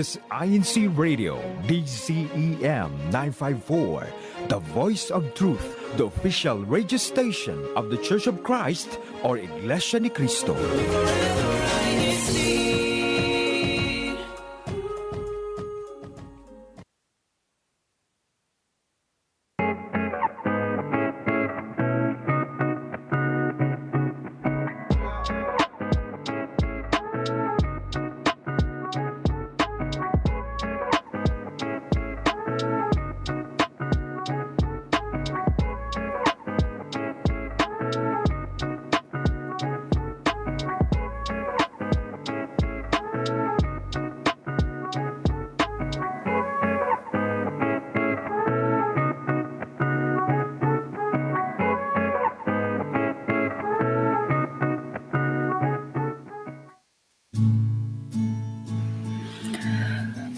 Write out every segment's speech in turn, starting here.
is INCRadio, DCEM 954, the voice of truth, the official radio station of the Church of Christ or Iglesianicristo.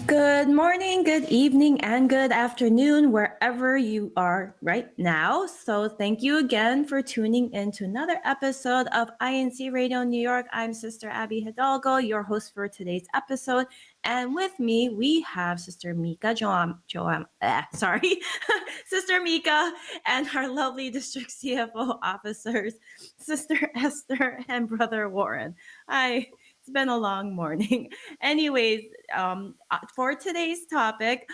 Good morning, good evening, and good afternoon, wherever you are right now. So thank you again for tuning in to another episode of INCRadio New York. I'm Sister Abby Hidalgo, your host for today's episode. And with me, we have Sister Mika Sister Mika, and our lovely district CFO officers, Sister Esther and Brother Warren. Hi. It's been a long morning. Anyways, for today's topic,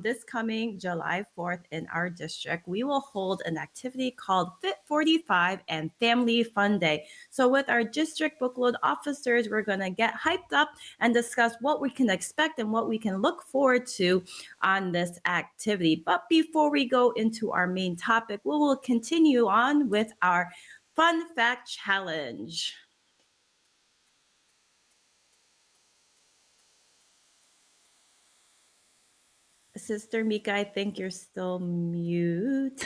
this coming July 4th in our district, we will hold an activity called Fit 45 and Family Fun Day. So with our district bookload officers, we're going to get hyped up and discuss what we can expect and what we can look forward to on this activity. But before we go into our main topic, we will continue on with our Fun Fact Challenge. Sister Mika, I think you're still muted.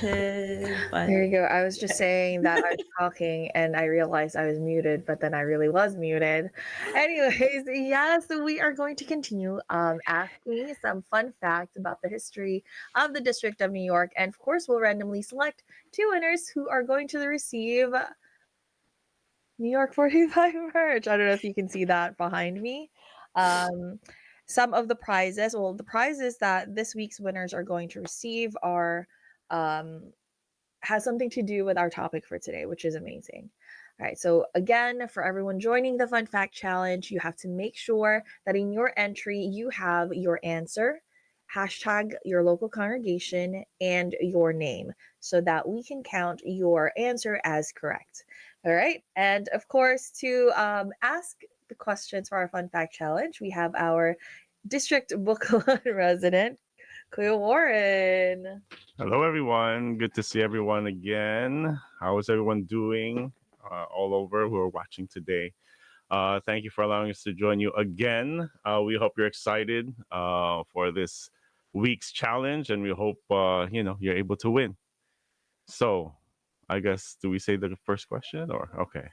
But There you go. I was just saying that I was talking and I realized I was muted, but then I really was muted. Anyways, yes, we are going to continue asking some fun facts about the history of the District of New York. And of course, we'll randomly select two winners who are going to receive New York 45 merch. I don't know if you can see that behind me. Some of the prizes, well, the prizes that this week's winners are going to receive are has something to do with our topic for today, which is amazing. All right, so again, for everyone joining the Fun Fact Challenge, you have to make sure that in your entry, you have your answer, hashtag your local congregation, and your name so that we can count your answer as correct. All right, and of course, to ask the questions for our Fun Fact Challenge, we have our district booklet resident, Kuya Warren. Hello, everyone. Good to see everyone again. How is everyone doing all over who are watching today? Thank you for allowing us to join you again. We hope you're excited for this week's challenge, and we hope you're able to win. So, I guess, do we say the first question or okay?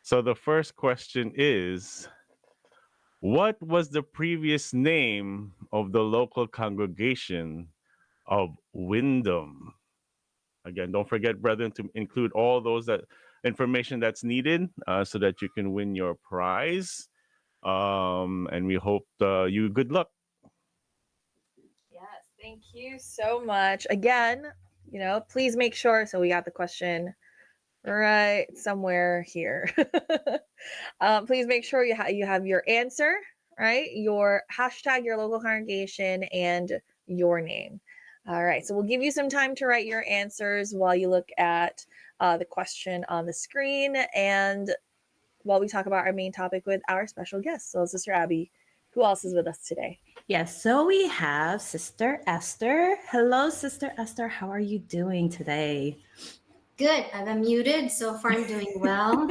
So the first question is, what was the previous name of the local congregation of Wyndham? Again, don't forget, brethren, to include all those information that's needed so that you can win your prize. And we hope you good luck. Yes, thank you so much. Again, please make sure. So we got the question right somewhere here. Please make sure you have your answer, right? Your hashtag, your local congregation, and your name. All right, so we'll give you some time to write your answers while you look at the question on the screen and while we talk about our main topic with our special guest. So Sister Abby, who else is with us today? yes, so we have Sister Esther. Hello, Sister Esther. How are you doing today? Good. I'm unmuted. So far, I'm doing well.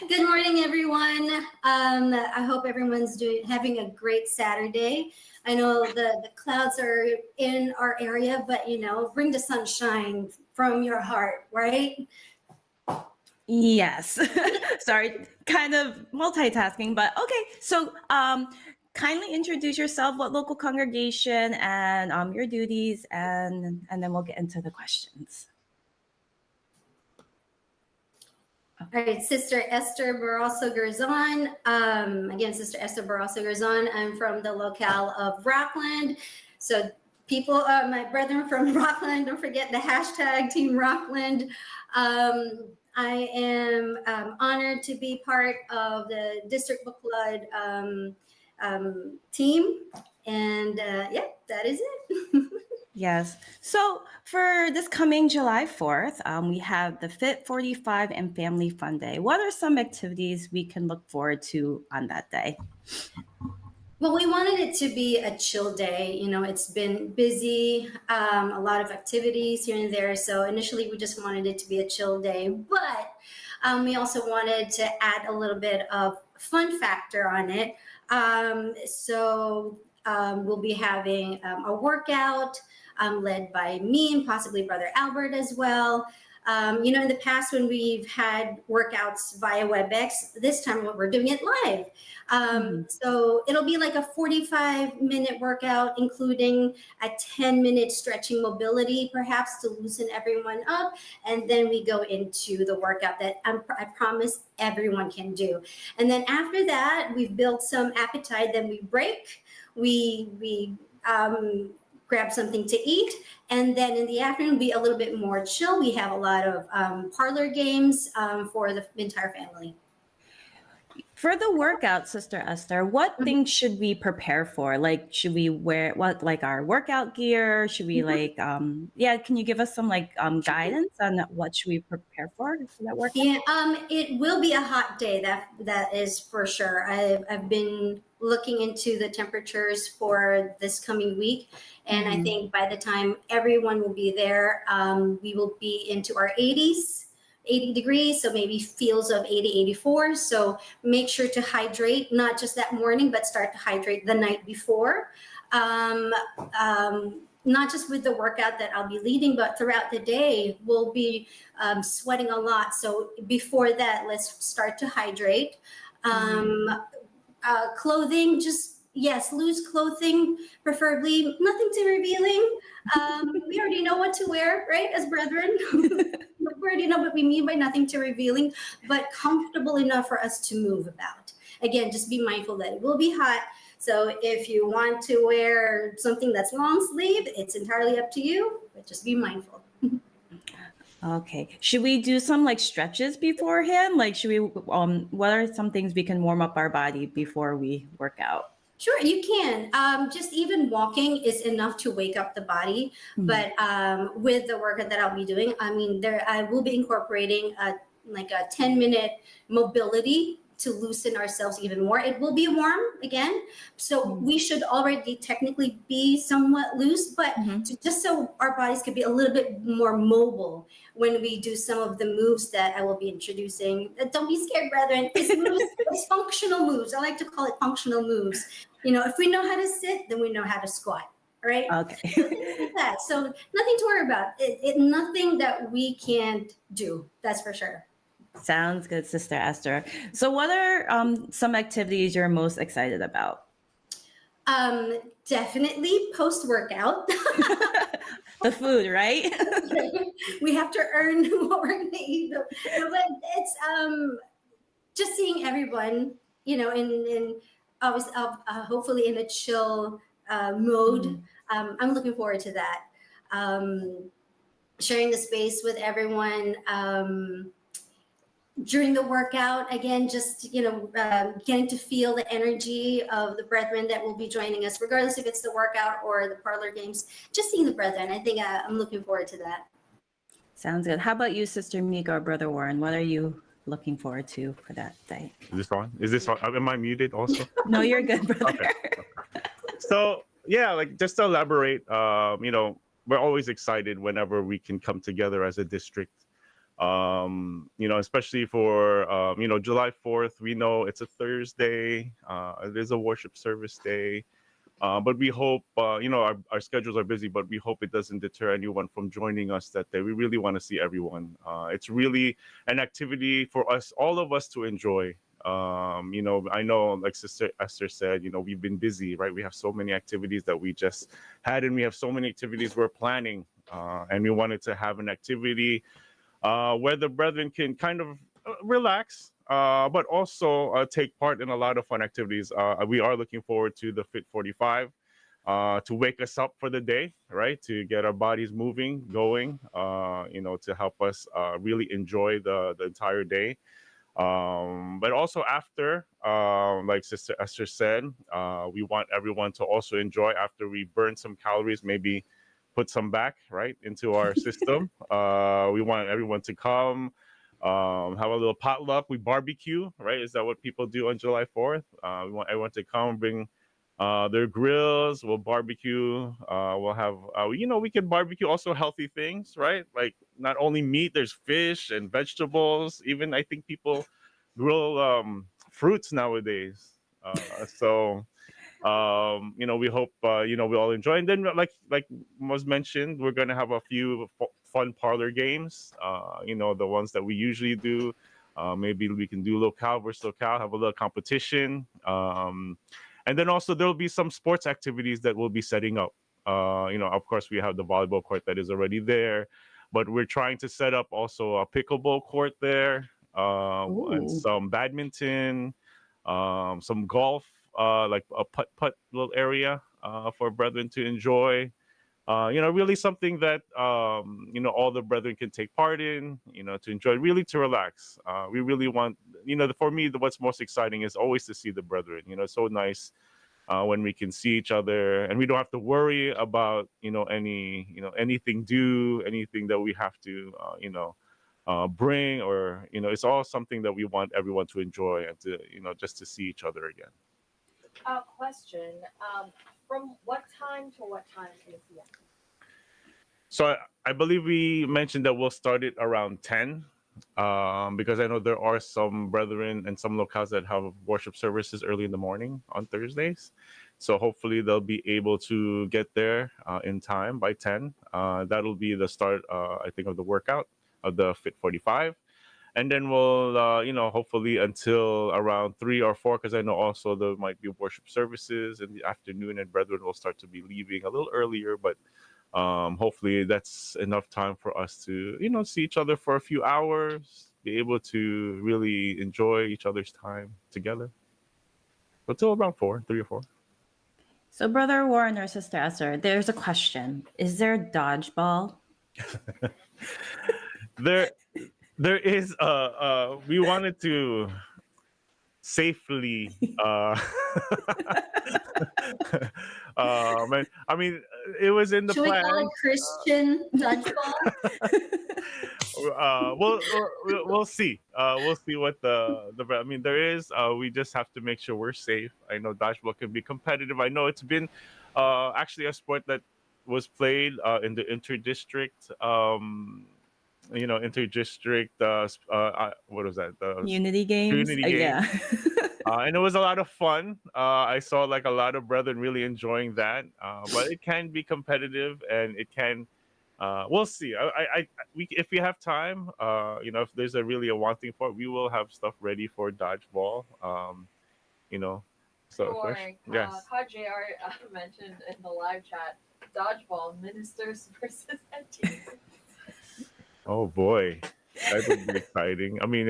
Good morning, everyone. I hope everyone's having a great Saturday. I know the clouds are in our area, but bring the sunshine from your heart, right? Yes. Sorry, kind of multitasking, but okay. So kindly introduce yourself, what local congregation, and your duties, and then we'll get into the questions. All right, Sister Esther Barroso Garzon. Again, Sister Esther Barroso Garzon. I'm from the locale of Rockland. So people, my brethren from Rockland, don't forget the hashtag Team Rockland. I am honored to be part of the District Book Club team. And yeah, that is it. Yes. So for this coming July 4th, we have the Fit 45 and Family Fun Day. What are some activities we can look forward to on that day? Well, we wanted it to be a chill day. You know, it's been busy, a lot of activities here and there. So initially, we just wanted it to be a chill day. But we also wanted to add a little bit of fun factor on it. We'll be having a workout led by me and possibly Brother Albert as well. In the past when we've had workouts via WebEx, this time we're doing it live. So it'll be like a 45-minute workout, including a 10-minute stretching mobility, perhaps to loosen everyone up. And then we go into the workout that I promise everyone can do. And then after that, we've built some appetite. Then we break. We grab something to eat. And then in the afternoon, be a little bit more chill. We have a lot of parlor games for the entire family. For the workout, Sister Esther, what things should we prepare for? Like, should we wear like our workout gear? Should we can you give us some guidance on what should we prepare for that workout? Yeah, it will be a hot day. That is for sure. I've been looking into the temperatures for this coming week, and I think by the time everyone will be there, we will be into our 80 degrees, so maybe feels of 80, 84. So make sure to hydrate, not just that morning, but start to hydrate the night before. Not just with the workout that I'll be leading, but throughout the day, we'll be sweating a lot. So before that, let's start to hydrate. Clothing, loose clothing, preferably nothing too revealing. We already know what to wear, right, as brethren? We already know what we mean by nothing too revealing, but comfortable enough for us to move about. Again, just be mindful that it will be hot. So if you want to wear something that's long sleeve, it's entirely up to you, but just be mindful. Okay. Should we do some stretches beforehand? Should we, what are some things we can warm up our body before we work out? Sure, you can. Just even walking is enough to wake up the body. But with the workout that I'll be doing, I will be incorporating a 10-minute mobility to loosen ourselves even more. It will be warm again, so we should already technically be somewhat loose, but just so our bodies could be a little bit more mobile when we do some of the moves that I will be introducing. Don't be scared, brethren. It's functional moves. I like to call it functional moves. If we know how to sit, then we know how to squat. Right? Okay. So things like that. So nothing to worry about. Nothing that we can't do. That's for sure. Sounds good, Sister Esther. So what are some activities you're most excited about? Definitely post-workout. The food, right? We have to earn what we're going to eat. But it's just seeing everyone, in obviously, hopefully in a chill mode. I'm looking forward to that. Sharing the space with everyone. During the workout, again, just getting to feel the energy of the brethren that will be joining us, regardless if it's the workout or the parlor games. Just seeing the brethren, I think I'm looking forward to that. Sounds good. How about you, Sister Mika or Brother Warren? What are you looking forward to for that day? Is this on? Am I muted also? No, you're good, brother. Okay. So yeah, just to elaborate, we're always excited whenever we can come together as a district. Especially for July 4th, we know it's a Thursday. It is a worship service day, but we hope our schedules are busy, but we hope it doesn't deter anyone from joining us that day. We really want to see everyone. It's really an activity for us, all of us, to enjoy. I know, like Sister Esther said, we've been busy, right? We have so many activities that we just had, and we have so many activities we're planning, and we wanted to have an activity where the brethren can kind of relax, but also take part in a lot of fun activities. We are looking forward to the Fit 45 to wake us up for the day, right? To get our bodies moving, going, to help us really enjoy the entire day. But also after, like Sister Esther said, we want everyone to also enjoy after we burn some calories, maybe put some back right into our system. We want everyone to come, have a little potluck. We barbecue, right? Is that what people do on July 4th? We want everyone to come, bring their grills. We'll barbecue. We'll have, we can barbecue also healthy things, right? Like not only meat, there's fish and vegetables. Even I think people grill fruits nowadays. So we hope we all enjoy. And then like was mentioned, we're gonna have a few fun parlor games. The ones that we usually do. Maybe we can do locale versus locale, have a little competition. And then also there'll be some sports activities that we'll be setting up. Of course, we have the volleyball court that is already there, but we're trying to set up also a pickleball court there, and Ooh. some badminton, some golf, like a putt little area for brethren to enjoy. Really something that all the brethren can take part in. To enjoy, really to relax. We really want, for me, what's most exciting is always to see the brethren. It's so nice when we can see each other and we don't have to worry about anything due, anything that we have to bring, or it's all something that we want everyone to enjoy and to just to see each other again. Question. From what time to what time is the end? So I believe we mentioned that we'll start it around 10, because I know there are some brethren and some locales that have worship services early in the morning on Thursdays. So hopefully they'll be able to get there in time by 10. That'll be the start, I think, of the workout of the Fit 45. And then we'll, hopefully until around 3 or 4, because I know also there might be worship services in the afternoon, and brethren will start to be leaving a little earlier. But hopefully that's enough time for us to, see each other for a few hours, be able to really enjoy each other's time together. Until around 4, 3 or 4. So, Brother Warren or Sister Esther, there's a question. Is there dodgeball? There is we wanted to safely I mean it was in the Should we plan. call it Christian dodgeball? We'll see. We'll see what I mean, there is. We just have to make sure we're safe. I know dodgeball can be competitive. I know it's been actually a sport that was played in the interdistrict. Interdistrict. What was that? The Unity games? Unity game. Yeah. And it was a lot of fun. I saw like a lot of brethren really enjoying that. But it can be competitive, and it can. We'll see. If we have time, if there's a wanting for it, we will have stuff ready for dodgeball. Yes. JR mentioned in the live chat, dodgeball ministers versus anti. Oh boy, that would be exciting. I mean,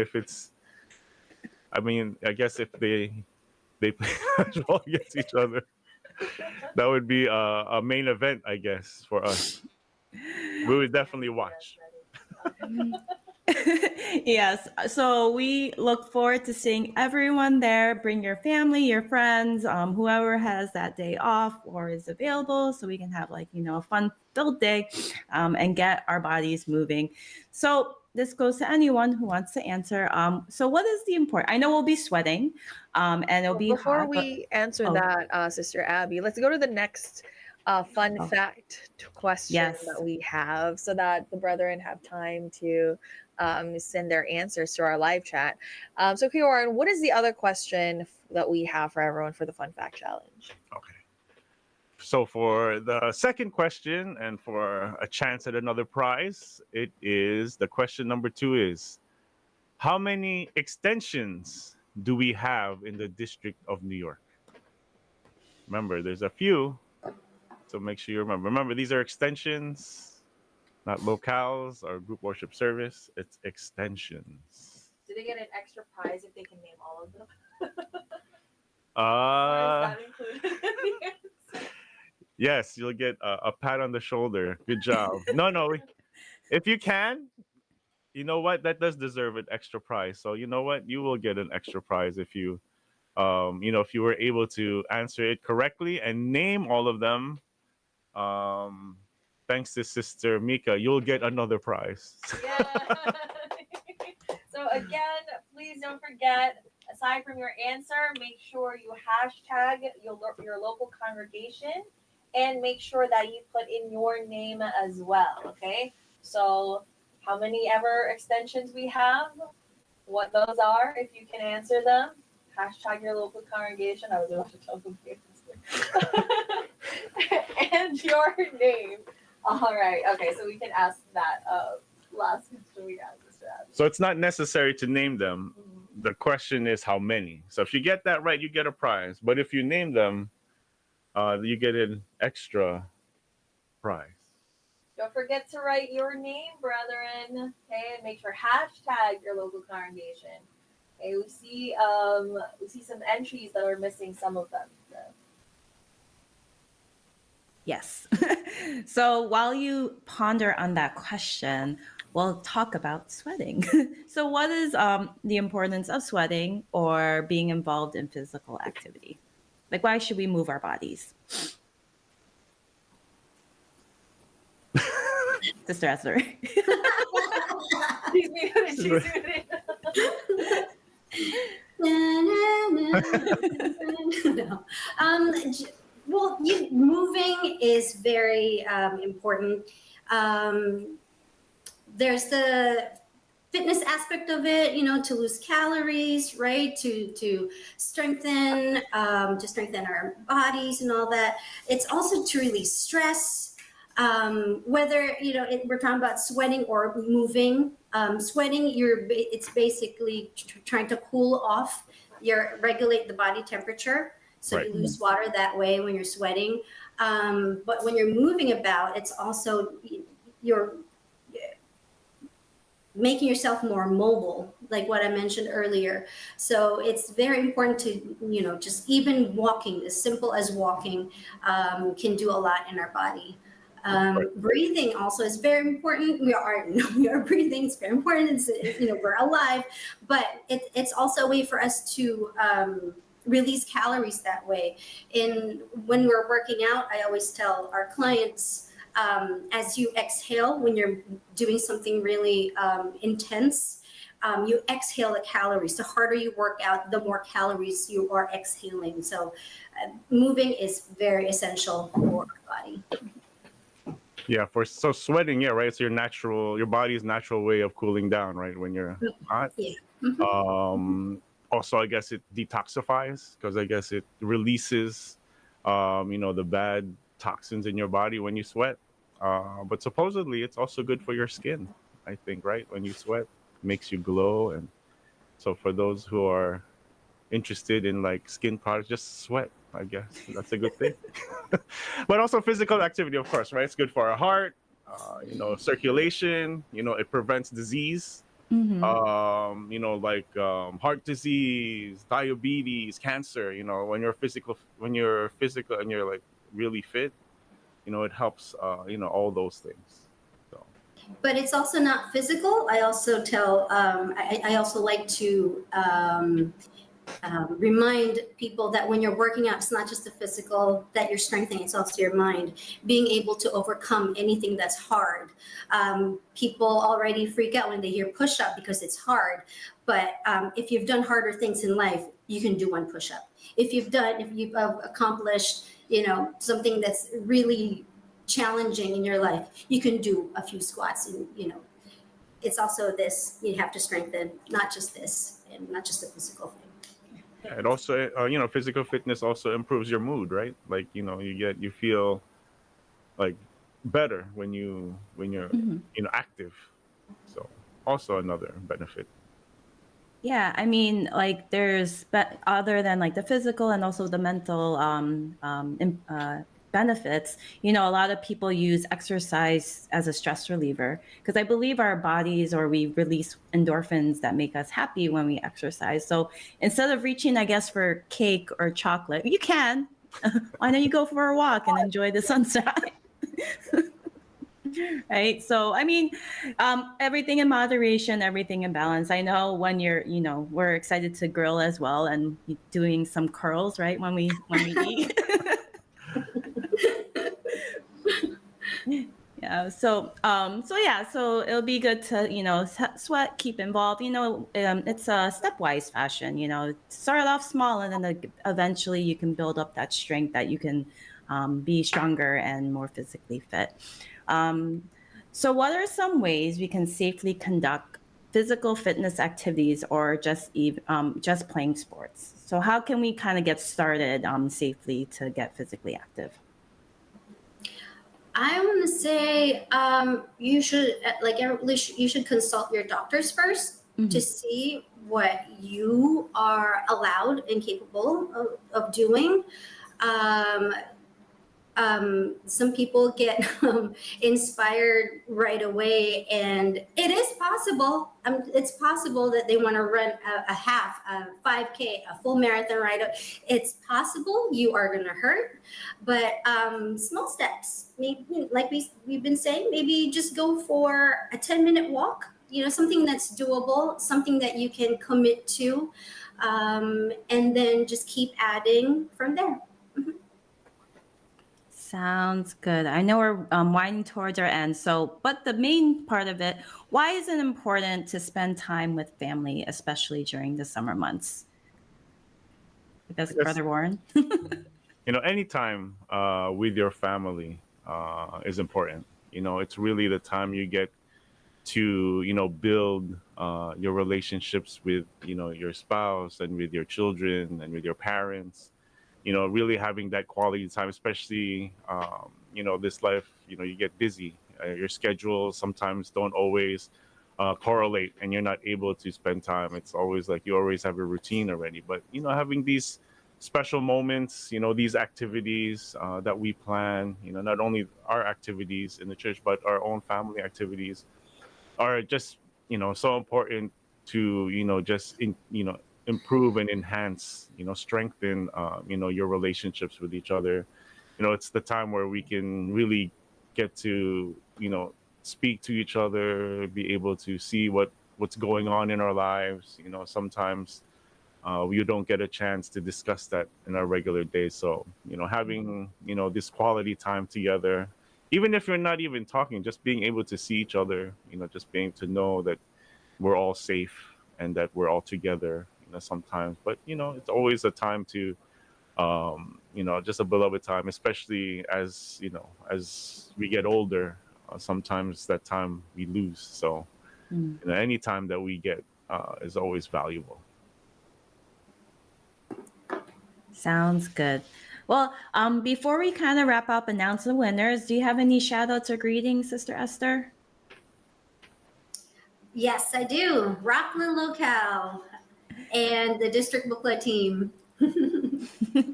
I guess if they play dodgeball against each other, that would be a main event, I guess, for us. We would definitely watch. Yes. So we look forward to seeing everyone there. Bring your family, your friends, whoever has that day off or is available, so we can have a fun-filled day and get our bodies moving. So this goes to anyone who wants to answer. So what is the important? I know we'll be sweating, and it'll be Before hot. we answer that, Sister Abby, let's go to the next fun fact question that we have, so that the brethren have time to send their answers to our live chat. So, Kioran, what is the other question that we have for everyone for the fun fact challenge? Okay. So for the second question, and for a chance at another prize, the question number 2 is, how many extensions do we have in the District of New York? Remember, there's a few, so make sure you remember. Remember, these are extensions, not locales or group worship service. It's extensions. Do they get an extra prize if they can name all of them? Or is Uh, that included in the answer? yes, you'll get a pat on the shoulder. Good job. No, no, if you can, you know what? That does deserve an extra prize. So you know what? You will get an extra prize if you, if you were able to answer it correctly and name all of them. Um, thanks to Sister Mika, you'll get another prize. Yeah. So again, please don't forget, aside from your answer, make sure you hashtag your local congregation and make sure that you put in your name as well. Okay. So how many ever extensions we have, what those are, if you can answer them, hashtag your local congregation. I was about to tell them the answer. And your name. All right. Okay. So we can ask that last question we asked, Mr. Abby. So it's not necessary to name them. The question is how many. So if you get that right, you get a prize. But if you name them, you get an extra prize. Don't forget to write your name, brethren. Okay, and make sure hashtag your local congregation. Okay, we see some entries that are missing some of them. So. Yes. So while you ponder on that question, we'll talk about sweating. So what is the importance of sweating or being involved in physical activity? Like, why should we move our bodies? Sister Esther. She's muted. She's muted. No. Well, moving is very important. There's the fitness aspect of it, to lose calories, right? To strengthen our bodies and all that. It's also to release stress. Whether we're talking about sweating or moving. Sweating, it's basically trying to cool off, regulate the body temperature. So Right. you lose water that way when you're sweating. But when you're moving about, it's also you're making yourself more mobile, like what I mentioned earlier. So it's very important to, just even walking, as simple as walking, can do a lot in our body. Breathing also is very important. We are breathing. It's very important. We're alive, but it's also a way for us to release calories that way. When we're working out, I always tell our clients, as you exhale, when you're doing something really intense, you exhale the calories. The harder you work out, the more calories you are exhaling. So moving is very essential for our body. Yeah, so sweating, yeah, right. It's your body's natural way of cooling down, right? When you're hot. Yeah. Also, I guess it detoxifies because I guess it releases, the bad toxins in your body when you sweat. But supposedly, it's also good for your skin. I think, right? When you sweat, it makes you glow, and so for those who are interested in like skin products, just sweat. I guess that's a good thing. But also physical activity, of course, right? It's good for our heart, circulation. It prevents disease. Mm-hmm. Heart disease, diabetes, cancer. When you're physical and you're like really fit, it helps. All those things. So. But it's also not physical. I also tell, I also like to remind people that when you're working out, it's not just the physical that you're strengthening, it's also your mind, being able to overcome anything that's hard. People already freak out when they hear push-up because it's hard. But if you've done harder things in life, you can do one push-up. If you've accomplished, something that's really challenging in your life, you can do a few squats. And it's also this, you have to strengthen, not just this, and not just the physical thing. Yeah, it also, physical fitness also improves your mood, right? Like, you feel like better when you're, Mm-hmm. active. So also another benefit. Yeah, I mean, like other than like the physical and also the mental benefits, a lot of people use exercise as a stress reliever because I believe our bodies, or we release endorphins that make us happy when we exercise. So instead of reaching, I guess, for cake or chocolate, you can. Why don't you go for a walk and enjoy the sunshine? Right. So, I mean, everything in moderation, everything in balance. I know when we're excited to grill as well and doing some curls, right? When we eat. Yeah. So it'll be good to, sweat, keep involved, it's a stepwise fashion, start off small and then eventually you can build up that strength that you can be stronger and more physically fit. So what are some ways we can safely conduct physical fitness activities or just playing sports? So how can we kind of get started safely to get physically active? I want to say you should you should consult your doctors first to see what you are allowed and capable of doing. Some people get inspired right away, and it is possible. It's possible that they want to run a half, a 5K, a full marathon right. It's possible you are going to hurt, but small steps. Maybe, like we've been saying, maybe just go for a 10-minute walk. Something that's doable, something that you can commit to, and then just keep adding from there. Sounds good. I know we're winding towards our end. So, but the main part of it, why is it important to spend time with family, especially during the summer months? I guess, Yes. Brother Warren. Anytime with your family is important. It's really the time you get to, build your relationships with, your spouse and with your children and with your parents. Really having that quality time, especially, this life, you get busy. Your schedules sometimes don't always correlate and you're not able to spend time. It's always like you always have a routine already. But, having these special moments, these activities that we plan, not only our activities in the church, but our own family activities are just, so important to, improve and enhance, strengthen, your relationships with each other. It's the time where we can really get to, speak to each other, be able to see what's going on in our lives. Sometimes we don't get a chance to discuss that in our regular day. So, having, this quality time together, even if you're not even talking, just being able to see each other, just being to know that we're all safe and that we're all together, sometimes. But, it's always a time to, just a beloved time, especially as we get older, sometimes that time we lose. So, any time that we get is always valuable. Sounds good. Well, before we kind of wrap up, announce the winners, do you have any shout outs or greetings, Sister Esther? Yes, I do. Rockland Locale and the District Book Club team.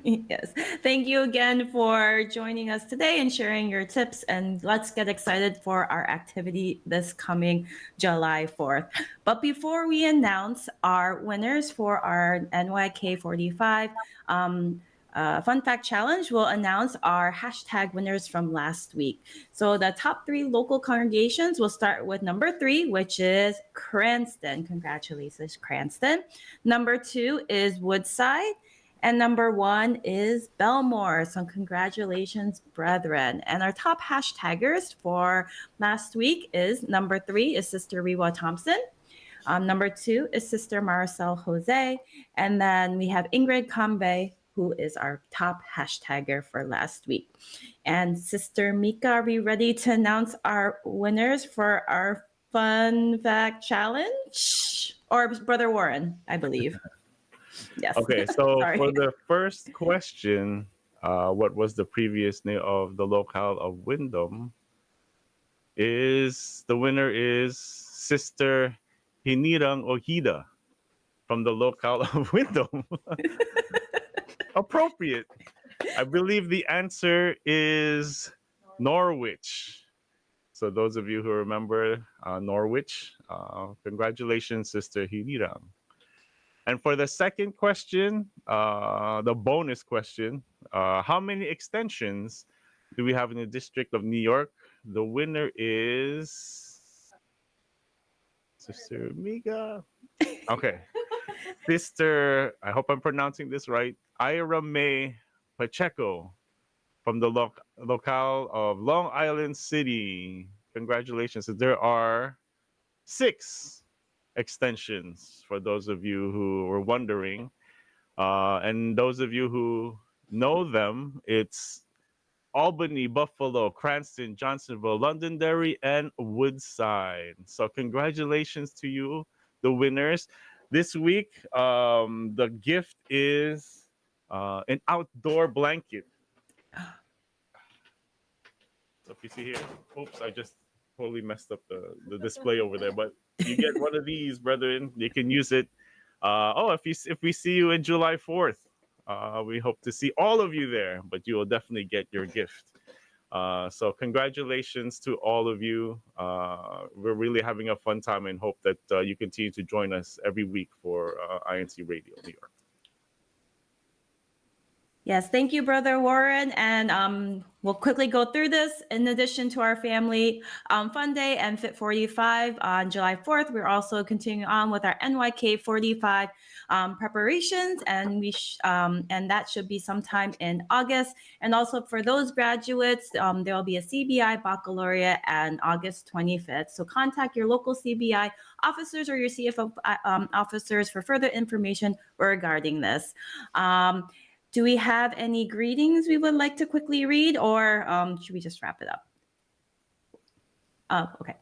Yes. Thank you again for joining us today and sharing your tips. And let's get excited for our activity this coming July 4th. But before we announce our winners for our NYK 45 Fun Fact Challenge, we'll announce our hashtag winners from last week. So the top 3 local congregations, will start with number 3, which is Cranston. Congratulations, Cranston. Number 2 is Woodside. And number 1 is Belmore. So congratulations, brethren. And our top hashtaggers for last week is number 3 is Sister Rewa Thompson. Number 2 is Sister Maricel Jose. And then we have Ingrid Kambe, who is our top hashtagger for last week. And Sister Mika, are we ready to announce our winners for our Fun Fact Challenge? Or Brother Warren, I believe. Yes. Okay, so Sorry. for the first question, what was the previous name of the locale of Windham? The winner is Sister Hinirang Ojida from the locale of Windham. Appropriate. I believe the answer is Norwich. So those of you who remember Norwich, congratulations, Sister Hinirang. And for the second question, the bonus question, how many extensions do we have in the District of New York? The winner is Sister Miga. Okay. Sister, I hope I'm pronouncing this right, Ira May Pacheco from the locale of Long Island City. Congratulations. So there are 6 extensions for those of you who were wondering. And those of you who know them, it's Albany, Buffalo, Cranston, Johnsonville, Londonderry, and Woodside. So congratulations to you, the winners. This week, the gift is an outdoor blanket. So if you see here, oops, I just totally messed up the display over there. But you get one of these, brethren. You can use it. If we see you in July 4th, we hope to see all of you there. But you will definitely get your gift. So congratulations to all of you. We're really having a fun time and hope that you continue to join us every week for INCRadio New York. Yes, thank you, Brother Warren. And we'll quickly go through this. In addition to our family fun day and Fit 45 on July 4th, we're also continuing on with our NYK 45 preparations, and and that should be sometime in August. And also for those graduates, there will be a CBI baccalaureate on August 25th. So contact your local CBI officers or your CFO officers for further information regarding this. Do we have any greetings we would like to quickly read, or should we just wrap it up? Okay.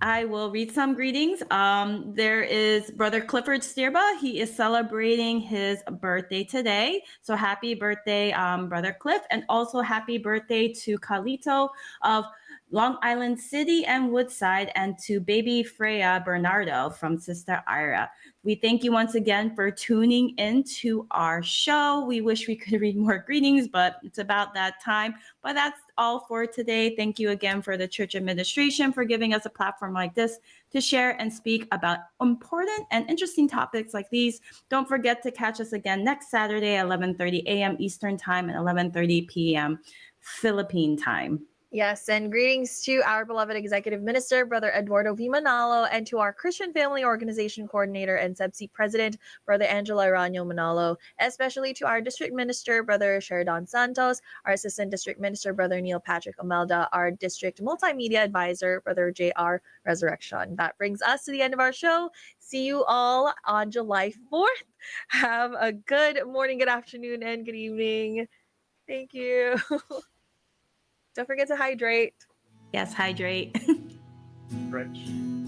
I will read some greetings. There is Brother Clifford Stirba. He is celebrating his birthday today. So happy birthday, Brother Cliff. And also happy birthday to Carlito of Long Island City and Woodside, and to baby Freya Bernardo from Sister Ira. We thank you once again for tuning in to our show. We wish we could read more greetings, but it's about that time. But that's all for today. Thank you again for the church administration for giving us a platform like this to share and speak about important and interesting topics like these. Don't forget to catch us again next Saturday at 11:30 a.m. Eastern Time and 11:30 p.m. Philippine Time. Yes, and greetings to our beloved Executive Minister, Brother Eduardo V. Manalo, and to our Christian Family Organization Coordinator and SEBC President, Brother Angelo Aranyo Manalo, especially to our District Minister, Brother Sheridan Santos, our Assistant District Minister, Brother Neil Patrick Omelda, our District Multimedia Advisor, Brother J.R. Resurrection. That brings us to the end of our show. See you all on July 4th. Have a good morning, good afternoon, and good evening. Thank you. Don't forget to hydrate. Yes, hydrate. Stretch.